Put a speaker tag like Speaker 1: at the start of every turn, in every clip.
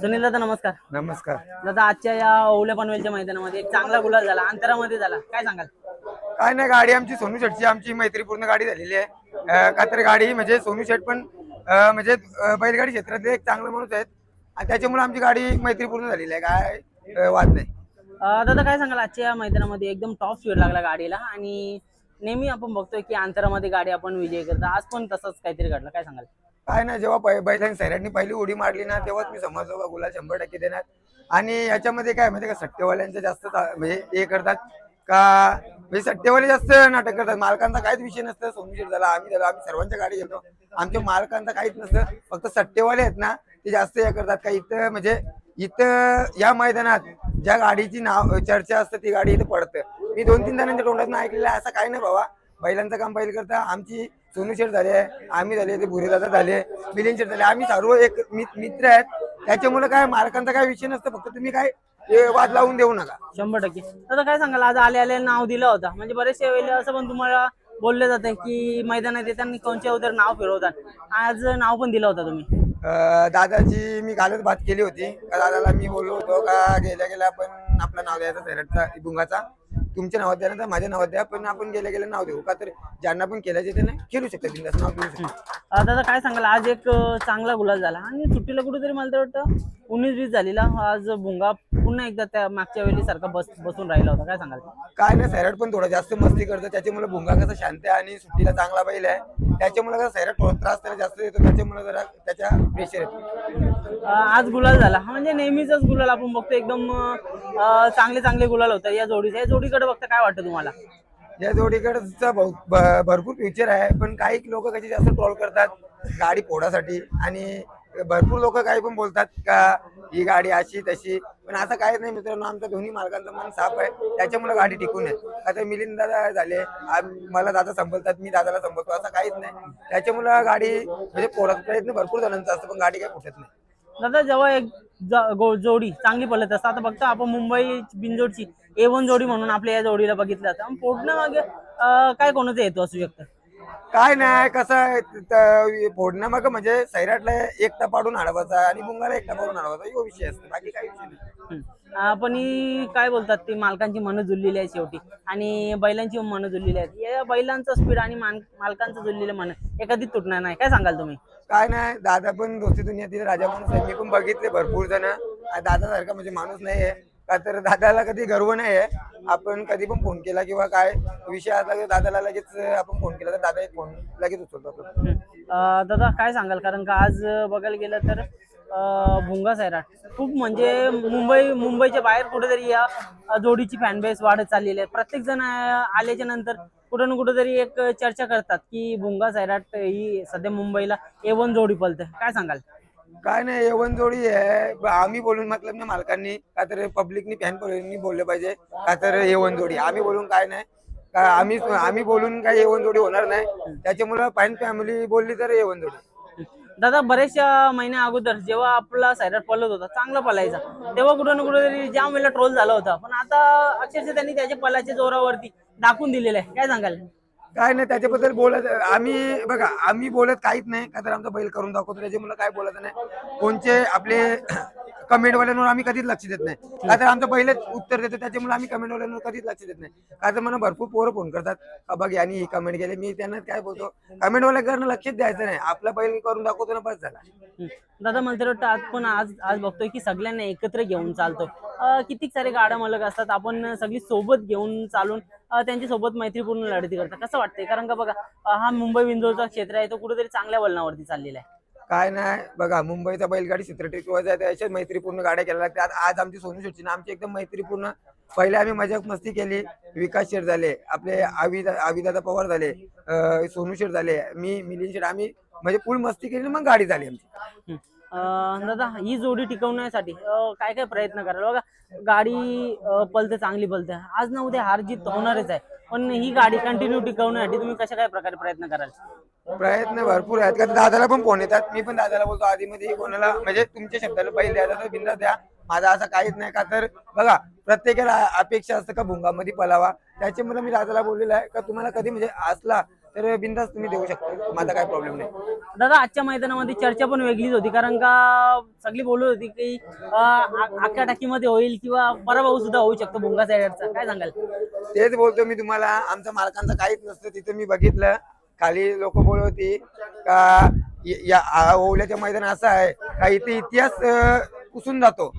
Speaker 1: सुनील दादा नमस्कार.
Speaker 2: नमस्कार.
Speaker 1: दादा आजच्या या ओवले पनवेलच्या मैदानामध्ये एक चांगला गुलाल झाला, अंतरामध्ये झाला, काय सांगाल?
Speaker 2: काय नाही, गाडी आमची सोनू शेटची आमची मैत्रीपूर्ण गाडी झालेली आहे. का तर गाडी म्हणजे सोनू शेट पण म्हणजे बैलगाडी क्षेत्रातले एक चांगले माणूस आहेत आणि त्याच्यामुळे आमची गाडी मैत्रीपूर्ण झालेली आहे. काय वाद नाही.
Speaker 1: दादा काय सांगाल आजच्या या मैदानामध्ये एकदम टॉप स्पीड लागला गाडीला आणि नेहमी आपण बघतोय की अंतरामध्ये गाडी आपण विजय करतो, आज पण तसंच काहीतरी घडलं, काय सांगाल?
Speaker 2: काय नाही, जेव्हा बैलांनी सैराटनी पहिली उडी मारली ना तेव्हाच मी समजलो का गुलाल 100% देणार. आणि याच्यामध्ये काय म्हणजे का सट्टेवाल्यांचं जास्त म्हणजे हे करतात का, म्हणजे सट्टेवाले जास्त नाटक करतात. मालकांचा काहीच विषय नसतं. सोनू शेट झाला, आम्ही सर्वांच्या गाडी घेतो, आमच्या मालकांचा काहीच नसतं. फक्त सट्टेवाले आहेत ना ते जास्त हे करतात का इथं म्हणजे इथं या मैदानात ज्या गाडीची नाव चर्चा असते ती गाडी इथं पडतं. मी 2-3 जणांच्या तोंडातून ऐकलेलं आहे. असं काही नाही बाबा, बैलांचं काम बैल करता. आमची सोनू शेट झाले, आम्ही झाले, ते भुरेदादा झाले, मिलिंद शेट झाले, आम्ही सर्व एक मित्र आहेत. त्याच्यामुळे काय मालकांचा काय विषय नसतं. फक्त तुम्ही काय वाद लावून देऊ नका.
Speaker 1: 100%. दादा काय सांगाल, आज आले नाव दिलं होतं, म्हणजे बरेचशा वेळेला असं पण तुम्हाला बोलले जाते की मैदानात येताना कोणत्या उदर नाव फिरवतात, आज नाव पण दिलं होतं तुम्ही?
Speaker 2: दादाची मी कालच बात केली होती. दादाला मी बोललो होतो का गेल्या आपण आपलं नाव द्यायचं सैराटचा भुंगाचा, तुमच्या नावात द्या ना तर माझ्या नावात द्या, पण आपण गेल्या नाव देऊ का, तर ज्यांना पण केलं ते खेळू शकतात, बिनधास्त नाव देऊ शकतात.
Speaker 1: दादा काय सांगाल, आज एक चांगला गुलाल झाला आणि सुट्टीला कुठेतरी मला तर वाटतं 19-20 झालेला, आज भुंगा पुन्हा एकदा त्या मागच्या वेळी सारखा बसून राहिला होता, काय सांगाल?
Speaker 2: काय नाही, सैराट पण थोडं जास्त मस्ती करतं, त्याच्यामुळे भुंगा कसं शांत आहे आणि सुट्टीला चांगला बैल आहे. त्याच्यामुळे कसं सैराट थोडा त्रास त्याला जास्त देतो, त्याच्यामुळे जरा त्याच्या प्रेशर येतो.
Speaker 1: आज गुलाल झाला म्हणजे नेहमीच गुलाल आपण बघतो, एकदम चांगले गुलाल होतं या जोडीचे. या जोडीकडे बघता काय वाटतं तुम्हाला?
Speaker 2: या जोडीकडचा भरपूर फ्युचर आहे, पण काही लोक कशी जास्त ट्रोल करतात गाडी फोडासाठी आणि भरपूर लोक काही पण बोलतात का ही गाडी अशी तशी, पण असं काहीच नाही मित्रांनो. आमच्या दोन्ही मार्गांचा मन साफ आहे, त्याच्यामुळे गाडी टिकून आहे. आता मिलिंद दादा झाले, मला दादा संभलतात, मी दादाला संभलतो, असं काहीच नाही. त्याच्यामुळे गाडी म्हणजे फोडायचा प्रयत्न भरपूर जणांचा असतो, पण गाडी काही फुटत नाही.
Speaker 1: दादा जेव्हा एक जोडी चांगली पळत असतात, आता बघता आपण मुंबई बिनजोडची A1 जोडी म्हणून आपल्या या जोडीला बघितलं जातं, फोडणं मागे काय कोणाचा हेतू असू शकतं?
Speaker 2: काय नाही, कसं फोडणं मग म्हणजे सैराटला एकटा पाडून हडवायचा आणि मुंगाला एकटा पाडून हडवायचा, यो विषय असतो, बाकी काही विषय नाही.
Speaker 1: पण ही काय बोलतात ती मालकांची मनं जुळलेली आहे शेवटी आणि बैलांची मनं जुळलेली आहेत. या बैलांचं स्पीड आणि मालकांचं जुळलेलं मन हे कधीच तुटणार नाही, काय सांगाल तुम्ही?
Speaker 2: काय नाही, दादा पण दोस्ती दुनियातील राजा माणूस आहे. मी पण बघितले भरपूर जण, दादा सारखा म्हणजे माणूस नाही आहे का, तर दादाला कधी गर्व नाही आहे. आपण कधी पण फोन केला किंवा काय विषय असला तर दादाला लगेच आपण फोन केला तर दादा एक फोन लगेच उचलतो.
Speaker 1: दादा काय सांगाल, कारण का आज बघायला गेलं तर भुंगा सैराट खूप म्हणजे मुंबईच्या बाहेर कुठेतरी या जोडीची फॅन बेस वाढत चाललेली आहे. प्रत्येक जण आल्याच्या नंतर कुठं ना कुठेतरी एक चर्चा करतात की भुंगा सैराट ही सध्या मुंबईला A1 जोडी पळते, काय सांगाल?
Speaker 2: काय नाही, A1 जोडी आहे. आम्ही बोलून मतलब ना मालकांनी का तर पब्लिकनी फॅन बोलले पाहिजे का, तर A1 जोडी आम्ही बोलून काय नाही का, आम्ही बोलून काय A1 जोडी होणार नाही. त्याच्यामुळे फॅन फॅमिली बोलली तर A1 जोडी.
Speaker 1: दादा बरेचशा महिन्या अगोदर जेव्हा आपला सैराट पळत होता, चांगला पळायचा, तेव्हा कुठं ना कुठेतरी जाम वेळेला ट्रोल झाला होता, पण आता अक्षरशः त्यांनी त्याच्या पळाच्या जोरावरती दाखवून दिलेलं आहे, काय सांगाल?
Speaker 2: काय नाही, त्याच्याबद्दल बोलत आम्ही बघा, आम्ही बोलत काहीच नाही का, तर आमचा बैल करून दाखवतो, त्याच्यामुळे काय बोलत नाही. कोणचे आपले कमेंटवाल्यांवर आम्ही कधीच लक्ष देत नाही का, तर आमचं पहिलेच उत्तर देतो, त्याच्यामुळे आम्ही कमेंटवाल्यांवर कधीच लक्ष देत नाही का, तर मला भरपूर पोरं फोन करतात का बघ यांनी ही कमेंट केली. मी त्यांना काय बोलतो, कमेंटवाल्याकडनं लक्षच द्यायचं नाही, आपला बैल करून दाखवतो ना, बस झाला.
Speaker 1: दादा मला तर वाटतं आज बघतोय की सगळ्यांना एकत्र घेऊन चालतो. कितीक सारे गाड्या मालक असतात, आपण सगळी सोबत घेऊन चालून त्यांच्या सोबत मैत्रीपूर्ण लढती करतात, कसं वाटतंय? कारण का बघा, हा मुंबई बिंदूचा क्षेत्र आहे, तो कुठेतरी चांगल्या वळणावरती चाललेला आहे.
Speaker 2: काय नाही बघा, मुंबईचा बैलगाडी क्षेत्र टिकवायचा आहे, त्याच्यात मैत्रीपूर्ण गाड्या केल्या लागतात. आज आमची सोनू शेटची ना आमची एकदम मैत्रीपूर्ण, पहिले आम्ही मजाक मस्ती केली. विकास शेठ झाले, आपले आविदादा पवार झाले, सोनू शेठ झाले, मी मिलिंद शेठ, आम्ही म्हणजे फुल मस्ती केली, मग गाडी झाली आमची.
Speaker 1: दादा ही जोडी टिकवण्यासाठी काय काय प्रयत्न कराल? बघा गाडी पलते, चांगली पलते, आज ना उद्या हार जीत होणारच आहे, पण ही गाडी कंटिन्यू टिकवण्यासाठी तुम्ही कशा काय प्रकारे प्रयत्न कराल?
Speaker 2: प्रयत्न भरपूर आहेत का, दादाला पण फोन येतात, मी पण दादाला बोलतो आधी मध्ये कोणाला म्हणजे तुमच्या शब्दाला बैल द्यायचा तर बिंदास द्या, माझा असं काहीच नाही का, तर बघा प्रत्येकाला अपेक्षा असतं का भुंगामध्ये पलावा. त्याच्यामुळे मी दादाला बोललेलं आहे का, तुम्हाला कधी म्हणजे असला तर बिंदास तुम्ही देऊ शकता, माझा काय प्रॉब्लेम नाही.
Speaker 1: दादा आजच्या मैदानामध्ये चर्चा पण वेगळीच होती, कारण का सगळी बोलत होती की अख्ख्या टाकीमध्ये होईल किंवा पराभव सुद्धा होऊ शकतो भुंगा सायडरचा, काय सांगाल?
Speaker 2: तेच बोलतो मी तुम्हाला, आमच्या मालकांचं काहीच नसतं तिथं. मी बघितलं खाली लोक बोलत होती का या ओवल्याच्या मैदान असं आहे का इथे इतिहास पुसून जातो,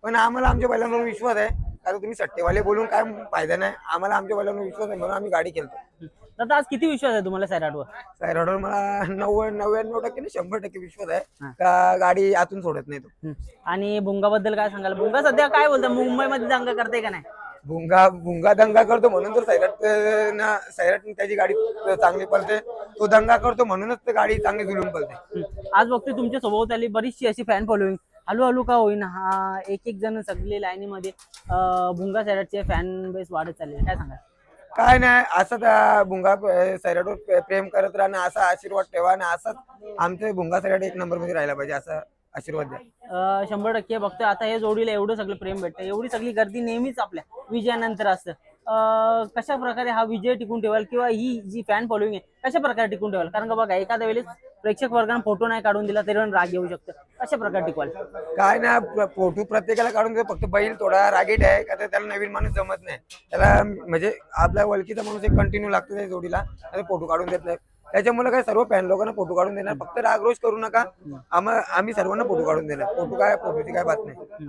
Speaker 2: पण आम्हाला आमच्या बैलांवर विश्वास आहे. कारण तुम्ही सट्टेवाले बोलून काय फायदा नाही, आम्हाला आमच्या बैलांवर विश्वास आहे म्हणून आम्ही गाडी खेळतो.
Speaker 1: दादा आज किती विश्वास आहे तुम्हाला सैराटवर?
Speaker 2: सायराडवर मला 99% 100% विश्वास आहे का गाडी आतून सोडत नाही तो.
Speaker 1: आणि भुंगाबद्दल काय सांगाल? भुंगा सध्या काय बोलता, मुंबईमध्ये दंगा करते का नाही?
Speaker 2: भुंगा दंगा करतो म्हणून तर सैराट त्याची गाडी चांगली पळते. तो दंगा करतो म्हणूनच तर गाडी चांगली जुळून पळते.
Speaker 1: आज बघते तुमच्या सोबत बरीचशी अशी फॅन फॉलोईंग हळूहळू का होईना हा एक जण सगळे लाईनीमध्ये भुंगा सैराटचे फॅन बेस वाढत चालले, काय सांगाल?
Speaker 2: काय नाही, असं त्या भुंगा सैराटवर प्रेम करत राहणं, असा आशीर्वाद ठेवा आणि असंच आमचे भुंगा सैराट एक नंबर मध्ये राहायला पाहिजे, असा आशीर्वाद द्या.
Speaker 1: 100% बघतोय आता हे जोडीला एवढं सगळं प्रेम भेटतं, एवढी सगळी गर्दी नेहमीच आपल्या विजयानंतर असतं. कशा प्रकारे हा विजय टिकून ठेवाल किंवा ही जी फॅन फॉलोईंग आहे कशा प्रकारे टिकून ठेवाल? कारण का बघा एखाद्या वेळेस प्रेक्षक वर्गाने फोटो नाही काढून दिला तरी पण राग येऊ शकतो, कशा प्रकारे टिकवाल?
Speaker 2: काय नाही, फोटो प्रत्येकाला काढून देतो, फक्त बैल थोडा रागीट आहे का तर त्याला नवीन माणूस जमत नाही. त्याला म्हणजे आपल्या ओळखीचा माणूस एक कंटिन्यू लागतो त्या जोडीला, फोटो काढून देत नाही. त्याच्यामुळे काय सर्व फॅन लोकांना फोटो काढून देणार, फक्त रागरोष करू नका, आम्ही सर्वांना फोटो काढून देणार. फोटोची काय बात नाही.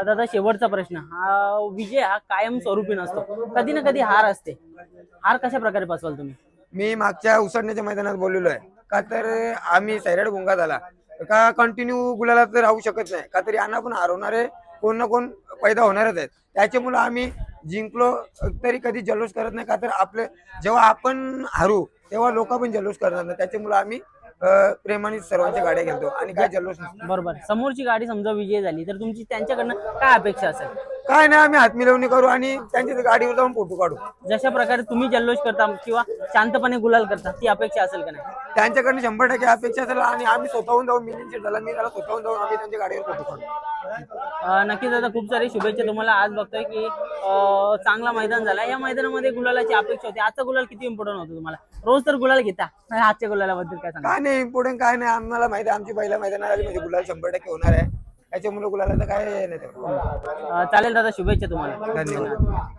Speaker 1: दादा शेवटचा प्रश्न, हा विजय हा कायम स्वरूपी नसतो, कधी ना कधी हार असते, हार कशा प्रकारे पचवाल तुम्ही?
Speaker 2: मी मागच्या उसडण्याच्या मैदानात बोललेलो आहे का तर आम्ही सैराट भुंगा झाला का कंटिन्यू गुलाला तर राहू शकत नाही, का तरी यांना पण हरवणारे कोण ना कोण पैदा होणारच आहेत. त्याच्यामुळे आम्ही जिंकलो तरी कधी जल्लोष करत नाही, का तर आपले जेव्हा आपण हरू तेव्हा लोक पण जल्लोष करणार नाही. त्याच्यामुळे आम्ही प्रेमाने सर्वांच्या गाड्या घेतो आणि काय जल्लोष नसतो.
Speaker 1: बरोबर, समोरची गाडी समजा विजय झाली तर तुमची त्यांच्याकडनं काय अपेक्षा असेल?
Speaker 2: काय नाही, आम्ही हात मिळवणी करू आणि त्यांच्या गाडीवर जाऊन फोटो काढू.
Speaker 1: जशा प्रकारे तुम्ही जल्लोष करता किंवा शांतपणे गुलाल करता ती अपेक्षा असेल का नाही?
Speaker 2: त्यांच्याकडनं 100% अपेक्षा असेल आणि आम्ही स्वतःहून जाऊन मिलियन झाला मी त्याला स्वतःहून जाऊन आम्ही त्यांच्या गाडीवर फोटो काढू.
Speaker 1: नक्कीच दादा, खूप सारी शुभेच्छा तुम्हाला. आज बघतोय की चांगला मैदान झाला, या मैदानामध्ये गुलालाची अपेक्षा होती. आजचा गुलाल किती इम्पॉर्टंट होतो तुम्हाला? रोज तर गुलाल घेता, आजच्या गुलालाबद्दल काय सांगा?
Speaker 2: काय नाही इम्पॉर्टंट, काय नाही, आम्हाला माहिती आहे आमची पहिल्या मैदानात आली म्हणजे गुलाल 100% होणार आहे. त्याच्यामुळे गुलाला तर काय नाही.
Speaker 1: चालेल दादा, शुभेच्छा तुम्हाला.
Speaker 2: धन्यवाद.